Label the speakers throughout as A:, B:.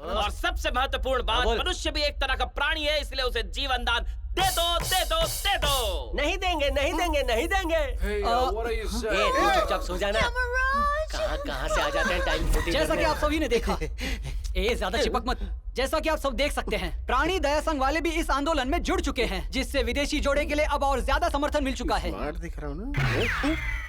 A: और सबसे महत्वपूर्ण बात, मनुष्य भी एक तरह का प्राणी है, इसलिए उसे जीवन दान दे दो, दे दो, दे दो।
B: नहीं देंगे, नहीं देंगे, नहीं देंगे। तू चुपचाप सो जाना। कहाँ से आ जाते हैं टाइम।
C: जैसा कि आप सभी ने देखा, ज्यादा चिपक मत। जैसा कि आप सब देख सकते हैं, प्राणी दया संघ वाले भी इस आंदोलन में जुड़ चुके हैं, जिससे विदेशी जोड़े के लिए अब और ज्यादा समर्थन मिल चुका है।
D: स्मार्ट दिख रहा हूँ ना।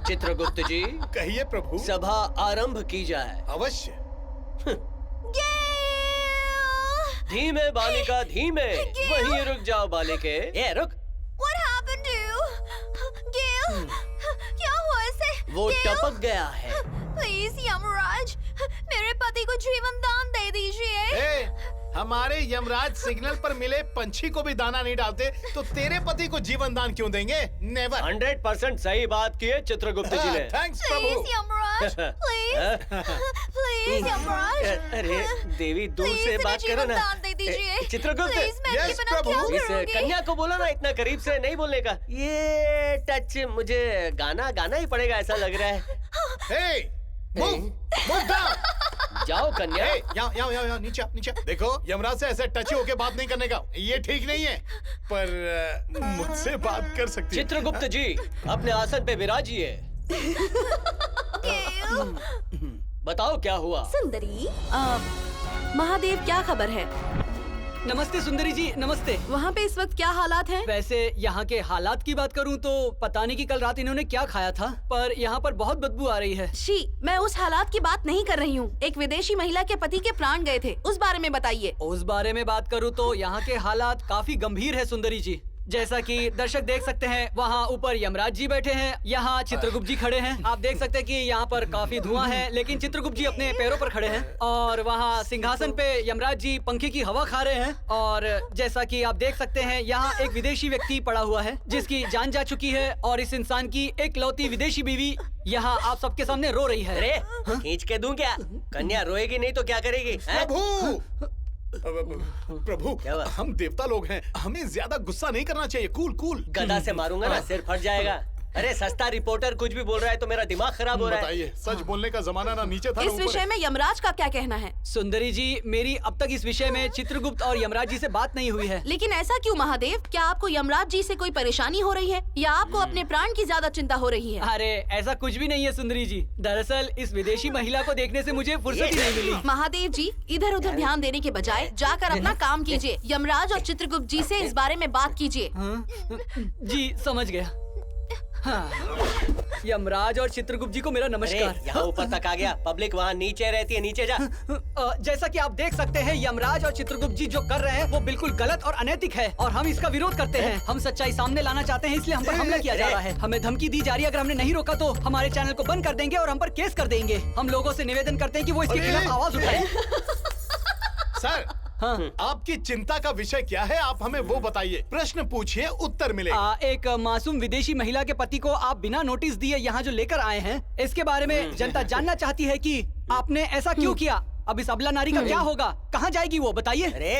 B: चित्रगुप्त जी,
D: कहिए प्रभु।
B: सभा आरंभ की जाए।
D: अवश्य।
B: धीमे बालिका, धीमे। वहीं रुक जाओ बालिके। ए रुक।
E: What happened to you? Gail, क्या हुआ इसे?
B: वो टपक गया है।
E: Please यमराज, मेरे पति को जीवन दान दे दीजिए।
D: हमारे यमराज सिग्नल पर मिले पंछी को भी दाना नहीं डालते, तो तेरे पति को जीवन दान क्यों देंगे? नेवर।
B: 100% सही बात की है चित्रगुप्त जी ने।
D: Thanks Prabhu.
E: Please Yamraj, please Yamraj.
B: अरे देवी, दूर से बात करो ना।
E: दान दे दीजिए।
B: चित्रगुप्त,
D: Yes, प्रभु।
B: इस कन्या को बोला ना इतना करीब से नहीं बोलने का। ये टच मुझे गाना गाना ही पड़ेगा ऐसा लग रहा है।
D: Hey, move down।
B: जाओ कन्या।
D: यहाँ नीचे नीचे। देखो, यमराज से ऐसे टची होके बात नहीं करने का, ये ठीक नहीं है। पर मुझसे बात कर सकती है।
B: चित्रगुप्त जी, अपने आसन पे विराजिए। बताओ क्या हुआ?
F: सुंदरी, महादेव क्या खबर है?
C: नमस्ते सुंदरी जी, नमस्ते।
F: वहाँ पे इस वक्त क्या हालात हैं?
C: वैसे यहाँ के हालात की बात करूँ तो पता नहीं कि कल रात इन्होंने क्या खाया था, पर यहाँ पर बहुत बदबू आ रही है।
F: शी, मैं उस हालात की बात नहीं कर रही हूँ। एक विदेशी महिला के पति के प्राण गए थे, उस बारे में बताइए।
C: उस बारे में बात करूँ तो यहाँ के हालात काफी गंभीर है सुंदरी जी। जैसा कि दर्शक देख सकते हैं, वहाँ ऊपर यमराज जी बैठे हैं, यहाँ चित्रगुप्त जी खड़े हैं। आप देख सकते हैं कि यहाँ पर काफी धुआं है, लेकिन चित्रगुप्त जी अपने पैरों पर खड़े हैं। और वहाँ सिंहासन पे यमराज जी पंखे की हवा खा रहे हैं। और जैसा कि आप देख सकते हैं, यहाँ एक विदेशी व्यक्ति पड़ा हुआ है जिसकी जान जा चुकी है, और इस इंसान की एकलौती विदेशी बीवी यहाँ आप सबके सामने रो रही है।
B: अरे खींच के दूं क्या? कन्या रोएगी नहीं तो क्या करेगी?
D: प्रभु, प्रभु, हम देवता लोग हैं, हमें ज्यादा गुस्सा नहीं करना चाहिए। Cool cool.
B: गदा से मारूंगा ना, सिर फट जाएगा। अरे सस्ता रिपोर्टर कुछ भी बोल रहा है तो मेरा दिमाग खराब हो रहा है।
D: बताइए, सच बोलने का जमाना ना नीचे था ना
F: इस
D: ऊपर
F: विषय में यमराज का क्या कहना है?
C: सुंदरी जी, मेरी अब तक इस विषय में चित्रगुप्त और यमराज जी से बात नहीं हुई है।
F: लेकिन ऐसा क्यों महादेव? क्या आपको यमराज जी से कोई परेशानी हो रही है, या आपको अपने प्राण की ज्यादा चिंता हो रही है?
C: अरे ऐसा कुछ भी नहीं है सुंदरी जी। दरअसल इस विदेशी महिला को देखने से मुझे फुर्सत ही नहीं मिली।
F: महादेव जी, इधर उधर ध्यान देने के बजाय जाकर अपना काम कीजिए। यमराज और चित्रगुप्त जी से इस बारे में बात कीजिए।
C: जी समझ गया। हाँ। यमराज और चित्रगुप्त जी को मेरा
B: अरे
C: नमस्कार।
B: यहाँ ऊपर तक आ गया, पब्लिक वहाँ नीचे रहती है, नीचे जा।
C: जैसा कि आप देख सकते हैं यमराज और चित्रगुप्त जी जो कर रहे हैं वो बिल्कुल गलत और अनैतिक है और हम इसका विरोध करते हैं। हम सच्चाई सामने लाना चाहते हैं इसलिए हम पर हमला किया जा रहा है। हमें धमकी दी जा रही है, अगर हमने नहीं रोका तो हमारे चैनल को बंद कर देंगे और हम पर केस कर देंगे। हम लोगों से निवेदन करते हैं कि वो इसके खिलाफ आवाज उठाएं।
D: सर,
C: हाँ।
D: आपकी चिंता का विषय क्या है, आप हमें वो बताइए। प्रश्न पूछिए, उत्तर मिलेगा।
C: एक मासूम विदेशी महिला के पति को आप बिना नोटिस दिए यहाँ जो लेकर आए हैं, इसके बारे में जनता जानना चाहती है कि आपने ऐसा क्यों किया। अब इस अबला नारी का क्या होगा, कहाँ जाएगी वो, बताइए।
B: अरे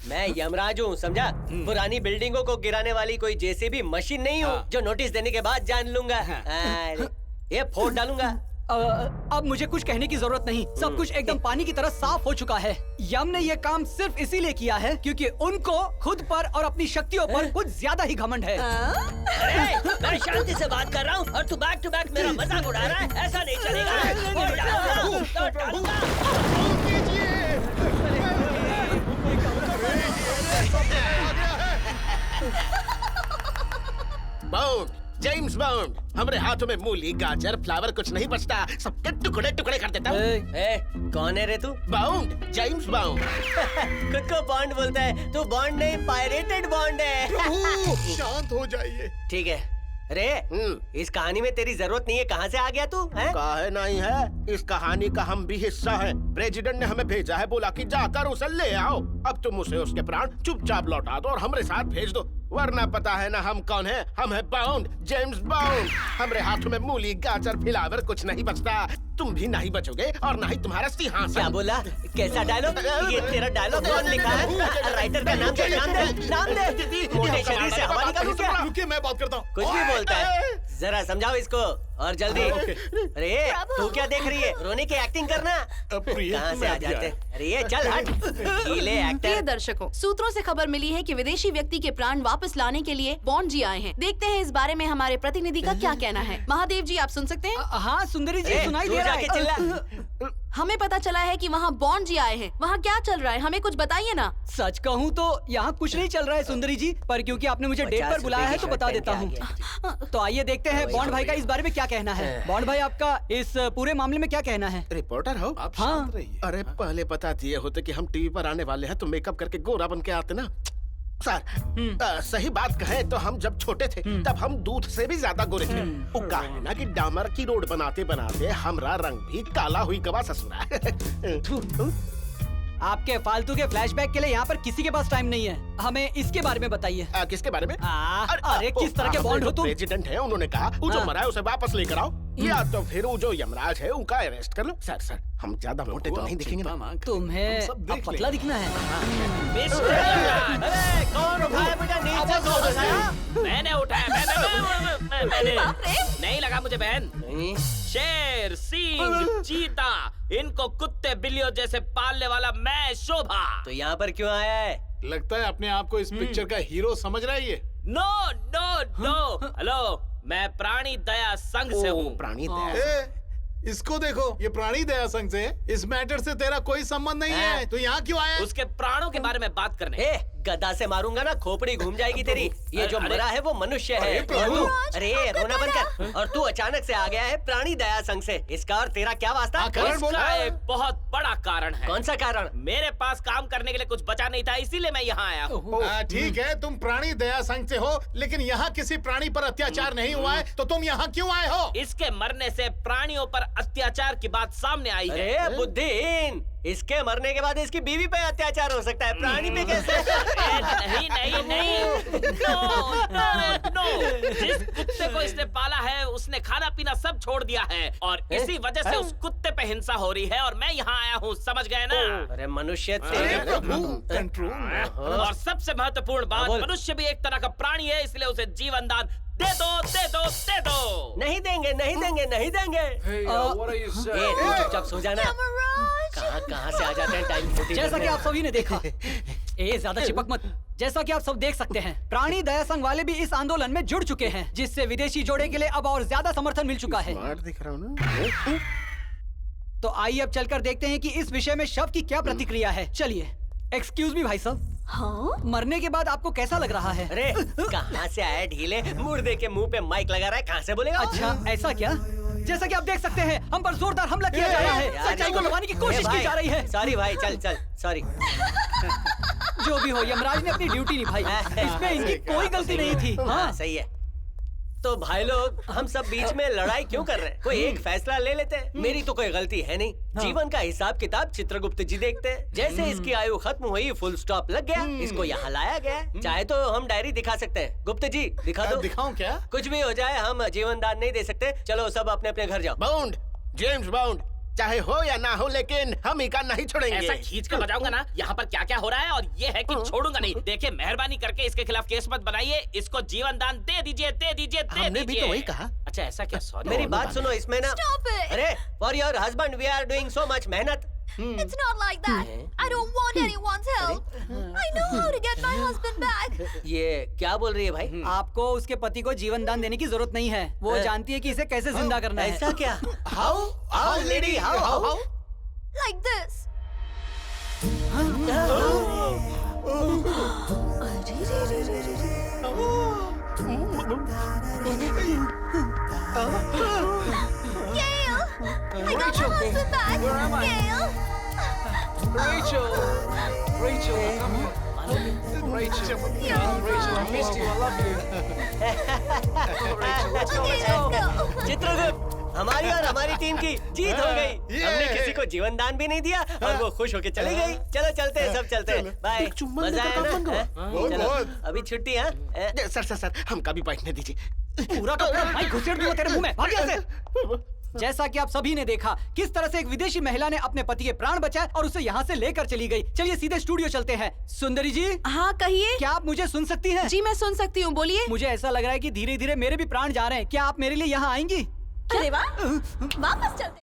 B: मैं यमराज हूँ, समझा? पुरानी बिल्डिंगों को गिराने वाली कोई जेसीबी मशीन नहीं हूँ जो नोटिस देने के बाद जान लूंगा। अरे, ये फोड़ डालूंगा।
C: अब मुझे कुछ कहने की जरूरत नहीं, सब कुछ एकदम पानी की तरह साफ हो चुका है। यम ने ये काम सिर्फ इसीलिए किया है क्योंकि उनको खुद पर और अपनी शक्तियों पर कुछ ज्यादा ही घमंड है।
B: अरे मैं शांति से बात कर रहा हूँ और तू बैक टू बैक मेरा मजाक उड़ा रहा है, ऐसा नहीं चलेगा। फोड़ डालूंगा, तोड़ डालूंगा।
G: बाउंड, जेम्स बाउंड, हमारे हाथों में मूली, गाजर, फ्लावर कुछ नहीं बचता, सबके टुकड़े टुकड़े कर देता हूँ।
B: कौन है रे तू?
G: Bound, James bound.
B: खुद को बॉन्ड बोलता है, तू बॉन्ड नहीं पायरेटेड बॉन्ड है।
D: शांत हो जाइए।
B: ठीक है। अरे इस कहानी में तेरी जरूरत नहीं है, कहाँ से आ गया तू?
G: काहे नहीं है, इस कहानी का हम भी हिस्सा है। प्रेसिडेंट ने हमें भेजा है, बोला कि जाकर उसे ले आओ। अब तुम उसे उसके प्राण चुपचाप लौटा दो और हमारे साथ भेज दो, वरना पता है ना हम कौन है। हम है बाउंड, जेम्स बाउंड। हमारे हाथों में मूली, गाजर, फ्लावर कुछ नहीं बचता। तुम भी नहीं बचोगे और ना ही तुम्हारा सिंहासन।
B: क्या बोला? कैसा डायलॉग? ये तेरा डायलॉग कौन लिखा है? राइटर का नाम दे, नाम दे, नाम दे। मोटे शरीर से हवा निकालूं क्या?
D: रुकिए, मैं बात करता हूँ।
B: कुछ भी बोलता है, जरा समझाओ इसको और जल्दी। अरे तू क्या देख रही है, रोने की एक्टिंग करना। कहाँ से आ जाते? अरे ये चल हट, गीले
F: प्रिय
B: एक्टर।
F: दर्शकों, सूत्रों से खबर मिली है कि विदेशी व्यक्ति के प्राण वापस लाने के लिए बॉन्ड जी आए हैं। देखते हैं इस बारे में हमारे प्रतिनिधि का क्या कहना है। महादेव जी, आप सुन सकते हैं?
C: हाँ सुंदरी जी, सुनाई
B: तू
C: दे रहा
B: जाके
C: है।
B: चिल्ला।
F: हमें पता चला है कि वहाँ बॉन्ड जी आए हैं। वहाँ क्या चल रहा है, हमें कुछ बताइए ना।
C: सच कहूँ तो यहाँ कुछ नहीं चल रहा है सुंदरी जी, पर क्योंकि आपने मुझे डेट पर बुलाया है तो बता देता हूँ। तो आइए देखते हैं बॉन्ड भाई का इस बारे में क्या कहना है। बॉन्ड भाई, आपका इस पूरे मामले में क्या कहना है?
G: रिपोर्टर हो?
D: आप
C: हाँ।
D: शांत रहिए।
G: अरे पहले बता दिए होते कि हम टीवी पर आने वाले हैं तो मेकअप करके गोरा बन के आते ना। सर, सही बात कहे तो हम जब छोटे थे तब हम दूध से भी ज्यादा गोरे थे। वो काहे ना कि डामर की रोड बनाते बनाते हमारा रंग भी काला हुई गवा ससुरा।
C: आपके फालतू के फ्लैशबैक के लिए यहाँ पर किसी के पास टाइम नहीं है। हमें इसके बारे में बताइए।
G: किसके बारे में?
C: अरे किस तरह के बॉन्ड हो तुम?
G: प्रेसिडेंट है, उन्होंने कहा वो जो मरा है उसे वापस लेकर आओ, या तो फिर वो जो यमराज है उनका अरेस्ट कर लो। सर हम ज्यादा मोटे तो नहीं दिखेंगे ना।
C: तुम्हें
D: सब
C: अब
D: देख
C: पतला दिखना है।
B: अरे कौन उठाया बेटा? नीचे कौन उठाया?
A: मैंने उठाया। मैंने नहीं लगा मुझे बहन।
B: नहीं।
A: शेर, सिंह, चीता, इनको कुत्ते बिल्लियों जैसे पालने वाला मैं शोभा।
B: तो यहाँ पर क्यों आया है?
D: लगता है अपने आप को इस पिक्चर का हीरो समझ रहा है ये।
A: नो नो नो, हेलो, मैं प्राणी दया संघ से हूँ।
G: प्राणी दया।
D: इसको देखो, ये प्राणी दया संघ से। इस मैटर से तेरा कोई संबंध नहीं है। तो यहाँ क्यों आया?
A: उसके प्राणों के बारे में बात करने।
B: ए, गदा से मारूंगा ना, खोपड़ी घूम जाएगी तेरी। ये जो
A: अरे,
B: मरा है वो मनुष्य है।
D: अरे,
B: और तू, अरे रोना बंद कर। और तू अचानक से आ गया है प्राणी दया संघ से। इसका और तेरा क्या वास्ता?
D: कारण बोला।
A: इसका एक बहुत बड़ा कारण है।
B: कौन सा कारण?
A: मेरे पास काम करने के लिए कुछ बचा नहीं था, इसीलिए मैं यहाँ आया हूँ।
D: ठीक है, तुम प्राणी दया संघ से हो, लेकिन यहाँ किसी प्राणी पर अत्याचार नहीं हुआ है, तो तुम यहाँ क्यों आए हो?
A: इसके मरने से प्राणियों पर अत्याचार की बात सामने आई है।
B: अरे बुद्धिहीन, इसके मरने के बाद इसकी बीवी पे अत्याचार हो सकता है, प्राणी पे कैसे?
A: नहीं नहीं नहीं, नो नो नो। जिस कुत्ते को इसने पाला है उसने खाना पीना सब छोड़ दिया है और इसी वजह से उस कुत्ते पे हिंसा हो रही है और मैं यहाँ आया हूँ, समझ गए ना?
B: अरे मनुष्य
D: कंट्रोल।
A: और सबसे महत्वपूर्ण बात, मनुष्य भी एक तरह का प्राणी है, इसलिए उसे जीवन दान दे दो, दे दो, दे दो।
B: नहीं देंगे, नहीं देंगे, नहीं देंगे। तू चुपचाप सो जाना। कहाँ से आ जाते हैं टाइम।
C: जैसा कि आप सभी ने देखा, ज्यादा चिपक मत। जैसा कि आप सब देख सकते हैं, प्राणी दया संघ वाले भी इस आंदोलन में जुड़ चुके हैं, जिससे विदेशी जोड़े के लिए अब और ज्यादा समर्थन मिल चुका है।
G: दिख रहा हूँ ना।
C: तो आइए अब चलकर देखते हैं कि इस विषय में शव की क्या प्रतिक्रिया है। चलिए। एक्सक्यूज मी भाई साहब,
E: हाँ?
C: मरने के बाद आपको कैसा लग रहा है?
B: अरे कहाँ से आया ढीले, मुर्दे के मुंह पे माइक लगा रहा है, कहाँ से बोलेगा?
C: अच्छा, ऐसा क्या? जैसा कि आप देख सकते हैं, हम पर जोरदार हमला किया जा रहा है। सच्चाई को लगाने की कोशिश की जा रही है।
B: सॉरी भाई, चल चल, सॉरी।
C: जो भी हो, यमराज ने अपनी ड्यूटी निभाई। इसमें इनकी कोई गलती नहीं थी।
B: हाँ सही है। तो भाई लोग, हम सब बीच में लड़ाई क्यों कर रहे हैं? कोई एक फैसला ले लेते हैं। मेरी तो कोई गलती है नहीं। जीवन का हिसाब किताब चित्रगुप्त जी देखते हैं। जैसे इसकी आयु खत्म हुई, फुल स्टॉप लग गया, इसको यहाँ लाया गया। चाहे तो हम डायरी दिखा सकते हैं। गुप्त जी दिखा दो।
D: दिखाऊं क्या?
B: कुछ भी हो जाए, हम जीवन दान नहीं दे सकते। चलो सब अपने अपने घर जाओ।
G: बाउंड, जेम्स बाउंड, चाहे हो या ना हो, लेकिन हम ही का नहीं छोड़ेंगे।
A: ऐसा खींच कर बजाऊंगा ना, यहाँ पर क्या क्या हो रहा है, और ये है कि छोड़ूंगा नहीं। देखिए, मेहरबानी करके इसके खिलाफ केस मत बनाइए। इसको जीवन दान दे दीजिए, दे दीजिए, दे
G: हमने भी
A: दीजिए।
G: तो वही कहा।
A: अच्छा ऐसा क्या? सॉरी।
B: मेरी बात सुनो, इसमें ना
E: Stop it!
B: अरे for your husband we are doing so much मेहनत।
E: It's not like that. I don't want anyone's help. I know how to get my husband back.
B: ये क्या बोल रही है भाई?
C: आपको उसके पति को जीवन दान देने की जरूरत नहीं है। वो जानती है कि इसे कैसे जिंदा करना है।
B: ऐसा क्या?
G: How lady, how?
E: Like this. Gail! I got my husband back! Gail!
H: Rachel, come here. Rachel, Rachel, I missed you. I love you.
B: Chitragupta, हमारी और हमारी टीम की जीत हो गई। हमने किसी को जीवन दान भी नहीं दिया और वो खुश होके चली गई। चलो चलते हैं, सब चलते हैं। बाय। मजा आया ना?
D: बहुत
B: चलो,
D: बहुत।
B: अभी छुट्टी है?
G: सर, हम कभी बैठने दीजिए।
C: पूरा का पूरा माइक घुसेड़ दूंगा तेरे मुंह में। भाग यहाँ से। जैसा कि आप सभी ने देखा, किस तरह से एक विदेशी महिला ने अपने पति के प्राण बचाए और उसे यहाँ से लेकर चली गई। चलिए सीधे स्टूडियो चलते हैं। सुंदरी जी,
F: हाँ कहिए।
C: क्या आप मुझे सुन सकती हैं?
F: जी मैं सुन सकती हूँ, बोलिए।
C: मुझे ऐसा लग रहा है कि धीरे धीरे मेरे भी प्राण जा रहे हैं। क्या आप मेरे लिए यहाँ आएंगी?
E: अरे वाह! वापस चलते